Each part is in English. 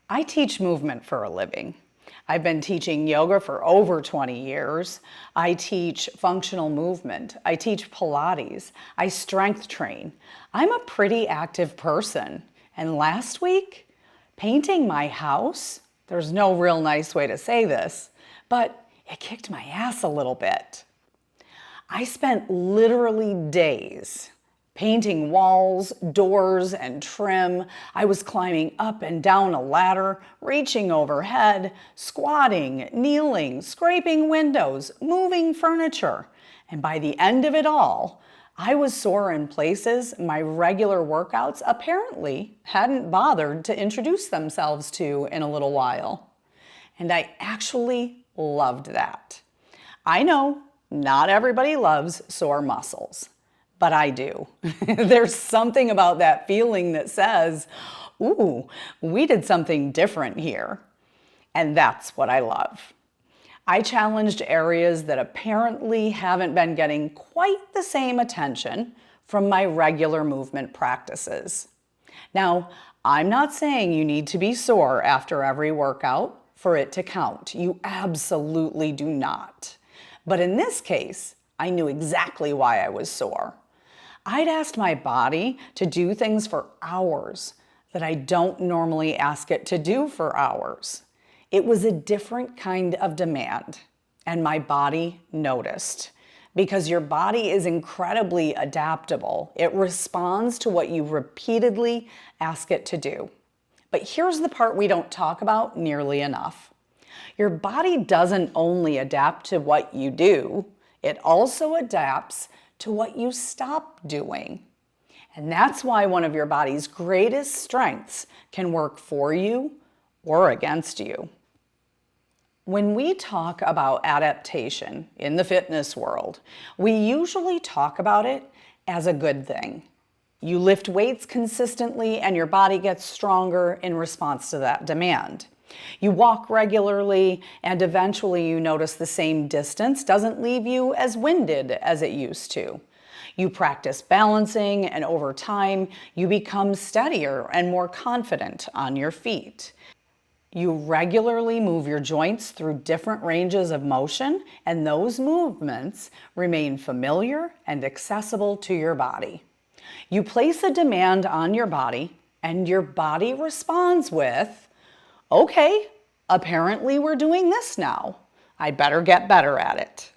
I teach movement for a living. I've been teaching yoga for over 20 years. I teach functional movement. I teach Pilates. I strength train. I'm a pretty active person. And last week, painting my house, there's no real nice way to say this, but it kicked my ass a little bit. I spent literally days painting walls, doors, and trim. I was climbing up and down a ladder, reaching overhead, squatting, kneeling, scraping windows, moving furniture. And by the end of it all, I was sore in places my regular workouts apparently hadn't bothered to introduce themselves to in a little while. And I actually loved that. I know not everybody loves sore muscles, but I do. There's something about that feeling that says, ooh, we did something different here. And that's what I love. I challenged areas that apparently haven't been getting quite the same attention from my regular movement practices. Now, I'm not saying you need to be sore after every workout for it to count. You absolutely do not. But in this case, I knew exactly why I was sore. I'd asked my body to do things for hours that I don't normally ask it to do for hours. It was a different kind of demand, and my body noticed. Because your body is incredibly adaptable. It responds to what you repeatedly ask it to do. But here's the part we don't talk about nearly enough. Your body doesn't only adapt to what you do, it also adapts to what you stop doing. And that's why one of your body's greatest strengths can work for you or against you. When we talk about adaptation in the fitness world, we usually talk about it as a good thing. You lift weights consistently and your body gets stronger in response to that demand. You walk regularly and eventually you notice the same distance doesn't leave you as winded as it used to. You practice balancing and over time you become steadier and more confident on your feet. You regularly move your joints through different ranges of motion and those movements remain familiar and accessible to your body. You place a demand on your body and your body responds with, okay, apparently we're doing this now. I better get better at it.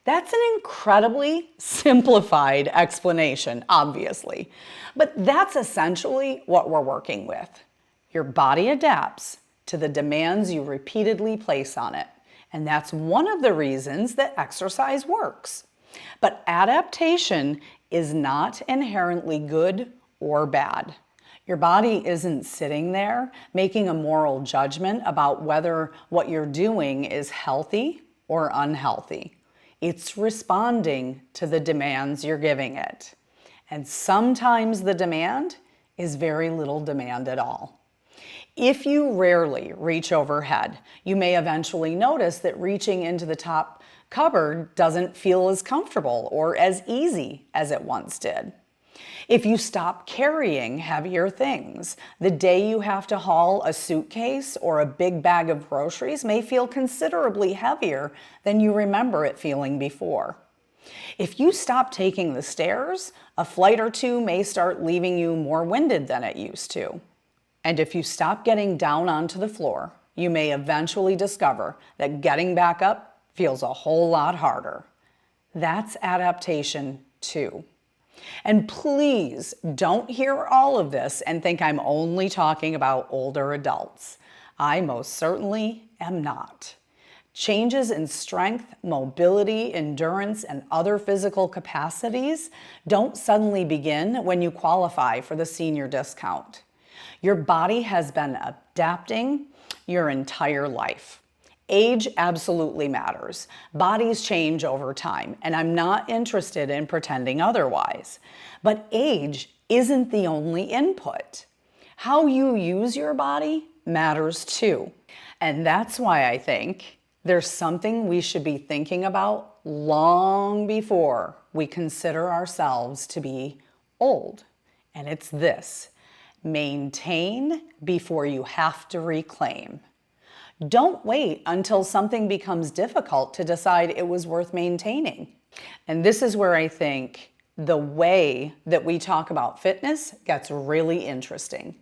That's an incredibly simplified explanation, obviously, but that's essentially what we're working with. Your body adapts to the demands you repeatedly place on it, and that's one of the reasons that exercise works. But adaptation is not inherently good or bad. Your body isn't sitting there making a moral judgment about whether what you're doing is healthy or unhealthy. It's responding to the demands you're giving it. And sometimes the demand is very little demand at all. If you rarely reach overhead, you may eventually notice that reaching into the top cupboard doesn't feel as comfortable or as easy as it once did. If you stop carrying heavier things, the day you have to haul a suitcase or a big bag of groceries may feel considerably heavier than you remember it feeling before. If you stop taking the stairs, a flight or two may start leaving you more winded than it used to. And if you stop getting down onto the floor, you may eventually discover that getting back up feels a whole lot harder. That's adaptation too. And please don't hear all of this and think I'm only talking about older adults. I most certainly am not. Changes in strength, mobility, endurance, and other physical capacities don't suddenly begin when you qualify for the senior discount. Your body has been adapting your entire life. Age absolutely matters. Bodies change over time, and I'm not interested in pretending otherwise. But age isn't the only input. How you use your body matters too. And that's why I think there's something we should be thinking about long before we consider ourselves to be old. And it's this: Maintain before you have to reclaim. Don't wait until something becomes difficult to decide it was worth maintaining. And this is where I think the way that we talk about fitness gets really interesting.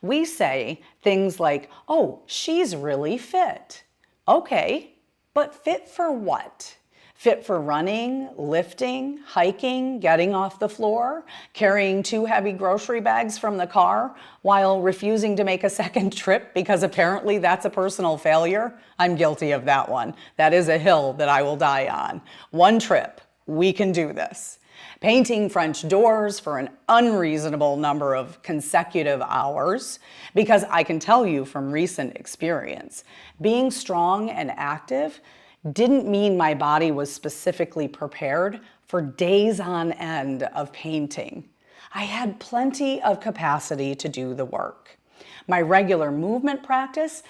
We say things like, oh, she's really fit. Okay, but fit for what? Fit for running, lifting, hiking, getting off the floor, carrying 2 heavy grocery bags from the car while refusing to make a second trip because apparently that's a personal failure? I'm guilty of that one. That is a hill that I will die on. 1 trip, we can do this. Painting French doors for an unreasonable number of consecutive hours, because I can tell you from recent experience, being strong and active didn't mean my body was specifically prepared for days on end of painting. I had plenty of capacity to do the work. My regular movement practice,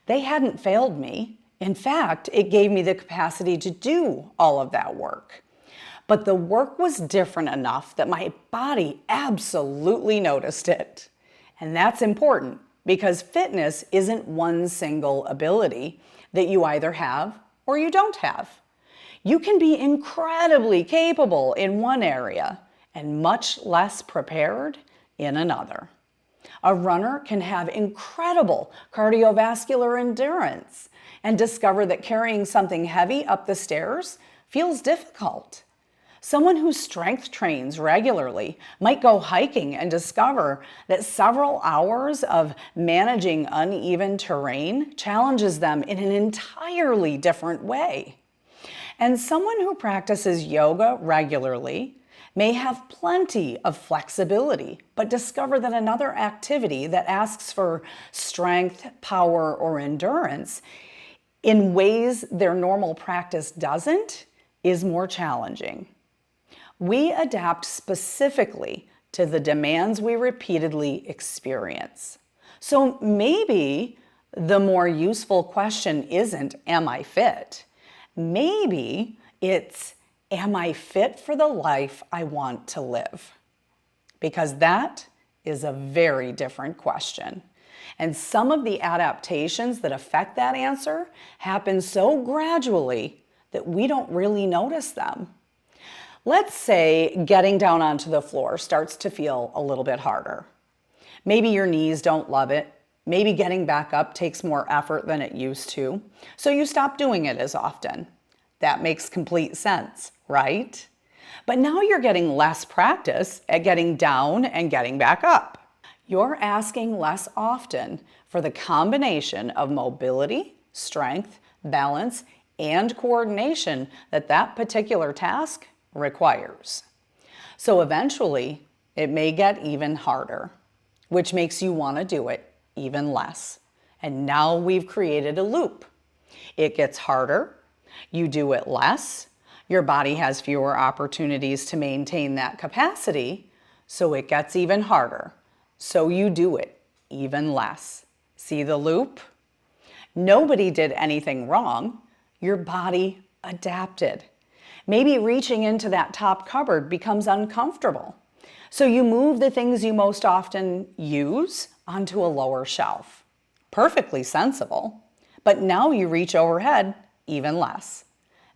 they hadn't failed me. In fact, it gave me the capacity to do all of that work. But the work was different enough that my body absolutely noticed it. And that's important because fitness isn't one single ability that you either have or you don't have. You can be incredibly capable in one area and much less prepared in another. A runner can have incredible cardiovascular endurance and discover that carrying something heavy up the stairs feels difficult. Someone who strength trains regularly might go hiking and discover that several hours of managing uneven terrain challenges them in an entirely different way. And someone who practices yoga regularly may have plenty of flexibility, but discover that another activity that asks for strength, power, or endurance in ways their normal practice doesn't is more challenging. We adapt specifically to the demands we repeatedly experience. So maybe the more useful question isn't, am I fit? Maybe it's, am I fit for the life I want to live? Because that is a very different question. And some of the adaptations that affect that answer happen so gradually that we don't really notice them. Let's say getting down onto the floor starts to feel a little bit harder. Maybe your knees don't love it. Maybe getting back up takes more effort than it used to, so you stop doing it as often. That makes complete sense, right? But now you're getting less practice at getting down and getting back up. You're asking less often for the combination of mobility, strength, balance, and coordination that particular task requires. So eventually, it may get even harder, which makes you want to do it even less. And now we've created a loop. It gets harder, you do it less, your body has fewer opportunities to maintain that capacity, so it gets even harder. So you do it even less. See the loop? Nobody did anything wrong. Your body adapted. Maybe reaching into that top cupboard becomes uncomfortable. So you move the things you most often use onto a lower shelf. Perfectly sensible. But now you reach overhead even less.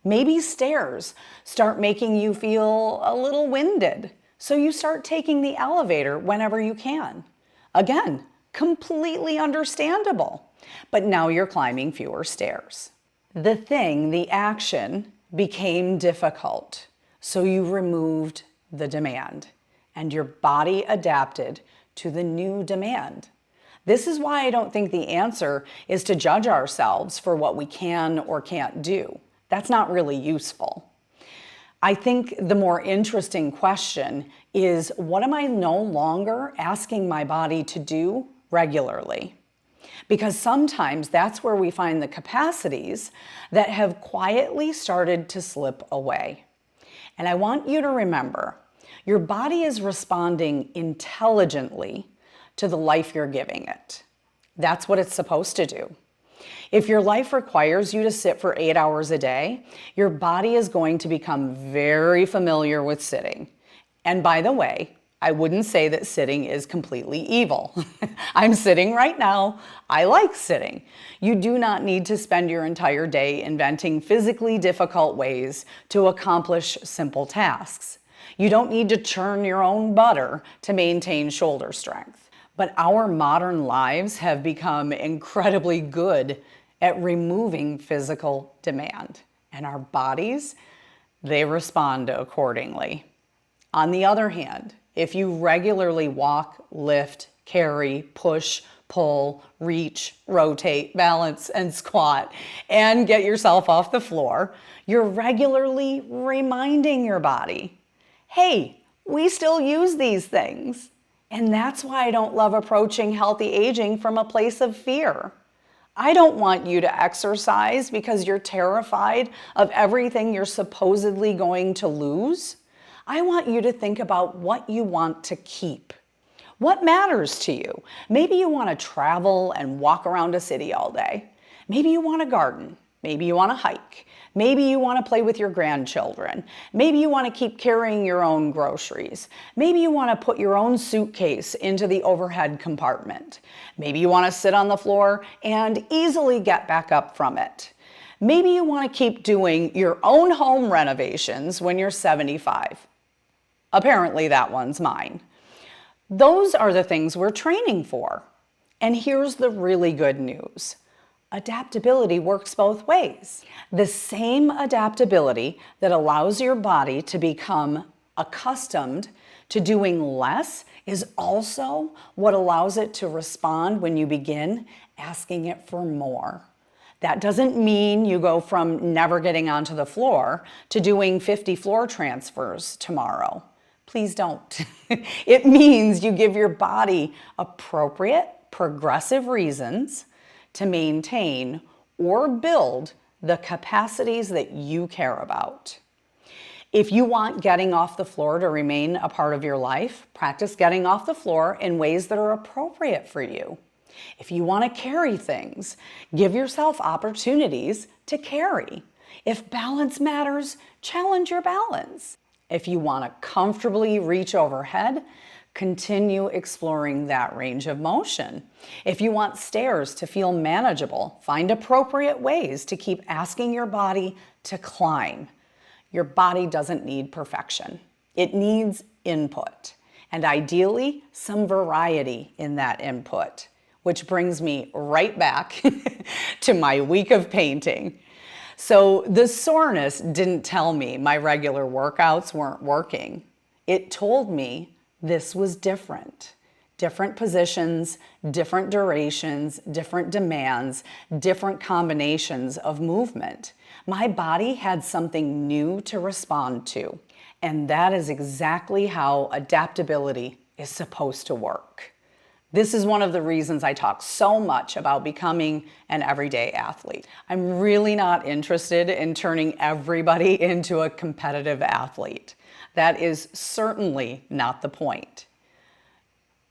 Maybe stairs start making you feel a little winded. So you start taking the elevator whenever you can. Again, completely understandable. But now you're climbing fewer stairs. The action, became difficult, so you removed the demand, and your body adapted to the new demand. This is why I don't think the answer is to judge ourselves for what we can or can't do. That's not really useful. I think the more interesting question is, what am I no longer asking my body to do regularly? Because sometimes that's where we find the capacities that have quietly started to slip away. And I want you to remember, your body is responding intelligently to the life you're giving it. That's what it's supposed to do. If your life requires you to sit for 8 hours a day, your body is going to become very familiar with sitting. And by the way, I wouldn't say that sitting is completely evil. I'm sitting right now. I like sitting. You do not need to spend your entire day inventing physically difficult ways to accomplish simple tasks. You don't need to churn your own butter to maintain shoulder strength. But our modern lives have become incredibly good at removing physical demand, and our bodies, they respond accordingly. On the other hand, if you regularly walk, lift, carry, push, pull, reach, rotate, balance, and squat, and get yourself off the floor, you're regularly reminding your body, hey, we still use these things. And that's why I don't love approaching healthy aging from a place of fear. I don't want you to exercise because you're terrified of everything you're supposedly going to lose. I want you to think about what you want to keep. What matters to you? Maybe you want to travel and walk around a city all day. Maybe you want to garden. Maybe you want to hike. Maybe you want to play with your grandchildren. Maybe you want to keep carrying your own groceries. Maybe you want to put your own suitcase into the overhead compartment. Maybe you want to sit on the floor and easily get back up from it. Maybe you want to keep doing your own home renovations when you're 75. Apparently that one's mine. Those are the things we're training for. And here's the really good news. Adaptability works both ways. The same adaptability that allows your body to become accustomed to doing less is also what allows it to respond when you begin asking it for more. That doesn't mean you go from never getting onto the floor to doing 50 floor transfers tomorrow. Please don't. It means you give your body appropriate, progressive reasons to maintain or build the capacities that you care about. If you want getting off the floor to remain a part of your life, practice getting off the floor in ways that are appropriate for you. If you want to carry things, give yourself opportunities to carry. If balance matters, challenge your balance. If you want to comfortably reach overhead, continue exploring that range of motion. If you want stairs to feel manageable, find appropriate ways to keep asking your body to climb. Your body doesn't need perfection. It needs input, and ideally some variety in that input, which brings me right back to my week of painting. So the soreness didn't tell me my regular workouts weren't working. It told me this was different. Different positions, different durations, different demands, different combinations of movement. My body had something new to respond to, and that is exactly how adaptability is supposed to work. This is one of the reasons I talk so much about becoming an everyday athlete. I'm really not interested in turning everybody into a competitive athlete. That is certainly not the point.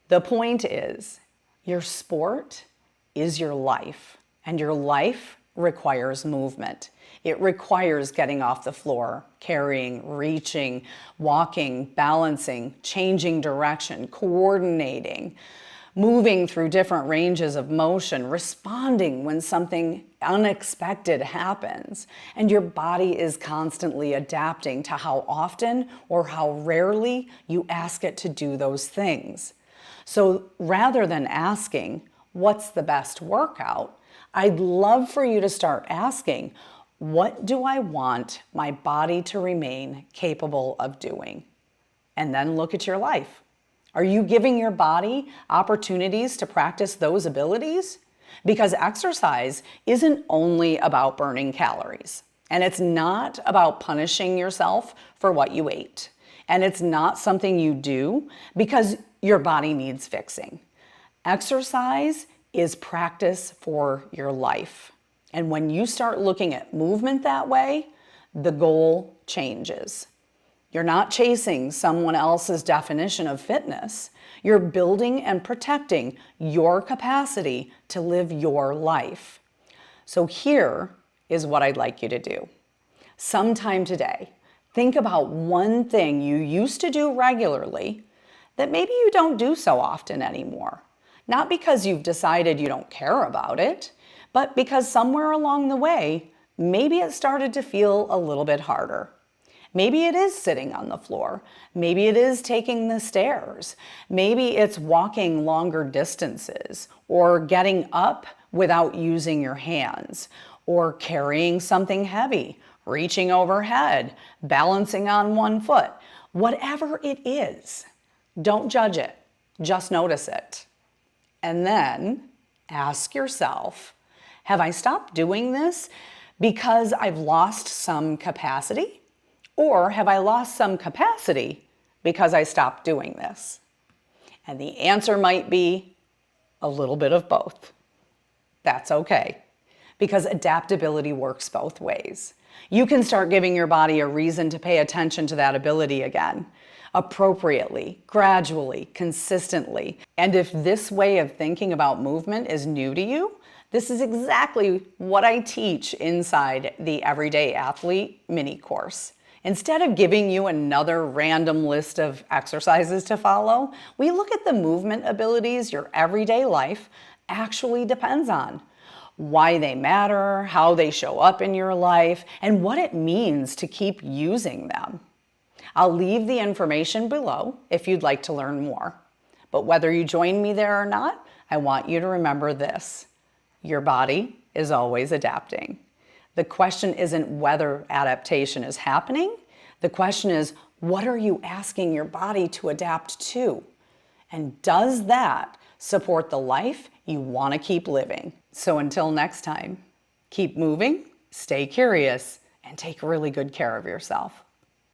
The point is, your sport is your life, and your life requires movement. It requires getting off the floor, carrying, reaching, walking, balancing, changing direction, coordinating, moving through different ranges of motion, responding when something unexpected happens. And your body is constantly adapting to how often or how rarely you ask it to do those things. So rather than asking, what's the best workout? I'd love for you to start asking, what do I want my body to remain capable of doing? And then look at your life. Are you giving your body opportunities to practice those abilities? Because exercise isn't only about burning calories, and it's not about punishing yourself for what you ate. And it's not something you do because your body needs fixing. Exercise is practice for your life. And when you start looking at movement that way, the goal changes. You're not chasing someone else's definition of fitness. You're building and protecting your capacity to live your life. So here is what I'd like you to do. Sometime today, think about one thing you used to do regularly that maybe you don't do so often anymore. Not because you've decided you don't care about it, but because somewhere along the way, maybe it started to feel a little bit harder. Maybe it is sitting on the floor. Maybe it is taking the stairs. Maybe it's walking longer distances or getting up without using your hands or carrying something heavy, reaching overhead, balancing on one foot. Whatever it is, don't judge it. Just notice it. And then ask yourself, have I stopped doing this because I've lost some capacity? Or have I lost some capacity because I stopped doing this? And the answer might be a little bit of both. That's okay, because adaptability works both ways. You can start giving your body a reason to pay attention to that ability again, appropriately, gradually, consistently. And if this way of thinking about movement is new to you, this is exactly what I teach inside the Everyday Athlete mini course. Instead of giving you another random list of exercises to follow, we look at the movement abilities your everyday life actually depends on, why they matter, how they show up in your life, and what it means to keep using them. I'll leave the information below if you'd like to learn more. But whether you join me there or not, I want you to remember this: your body is always adapting. The question isn't whether adaptation is happening. The question is, what are you asking your body to adapt to? And does that support the life you want to keep living? So until next time, keep moving, stay curious, and take really good care of yourself.